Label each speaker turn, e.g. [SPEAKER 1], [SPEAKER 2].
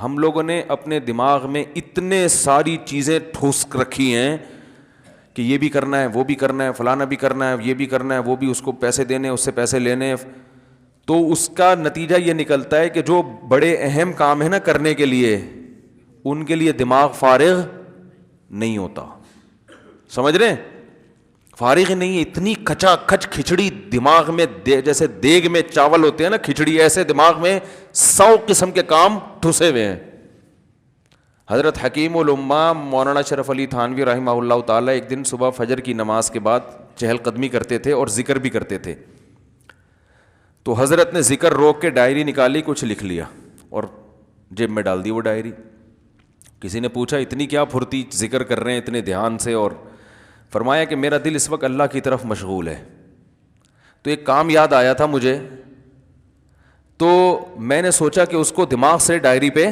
[SPEAKER 1] ہم لوگوں نے اپنے دماغ میں اتنے ساری چیزیں ٹھوس رکھی ہیں کہ یہ بھی کرنا ہے، وہ بھی کرنا ہے، فلانا بھی کرنا ہے، یہ بھی کرنا ہے، وہ بھی، اس کو پیسے دینے، اس سے پیسے لینے. تو اس کا نتیجہ یہ نکلتا ہے کہ جو بڑے اہم کام ہیں نا کرنے کے لیے، ان کے لیے دماغ فارغ نہیں ہوتا. سمجھ رہے ہیں؟ فارغ ہی نہیں ہے. اتنی کھچا کھچ کھچڑی دماغ میں، جیسے دیگ میں چاول ہوتے ہیں نا، کھچڑی ایسے دماغ میں 100 قسم کے کام ٹھسے ہوئے ہیں. حضرت حکیم الامہ مولانا شرف علی تھانوی رحمہ اللہ تعالیٰ ایک دن صبح فجر کی نماز کے بعد چہل قدمی کرتے تھے اور ذکر بھی کرتے تھے. تو حضرت نے ذکر روک کے ڈائری نکالی، کچھ لکھ لیا اور جیب میں ڈال دی وہ ڈائری. کسی نے پوچھا اتنی کیا پھرتی، ذکر کر رہے ہیں اتنے دھیان سے؟ اور فرمایا کہ میرا دل اس وقت اللہ کی طرف مشغول ہے. تو ایک کام یاد آیا تھا مجھے، تو میں نے سوچا کہ اس کو دماغ سے ڈائری پہ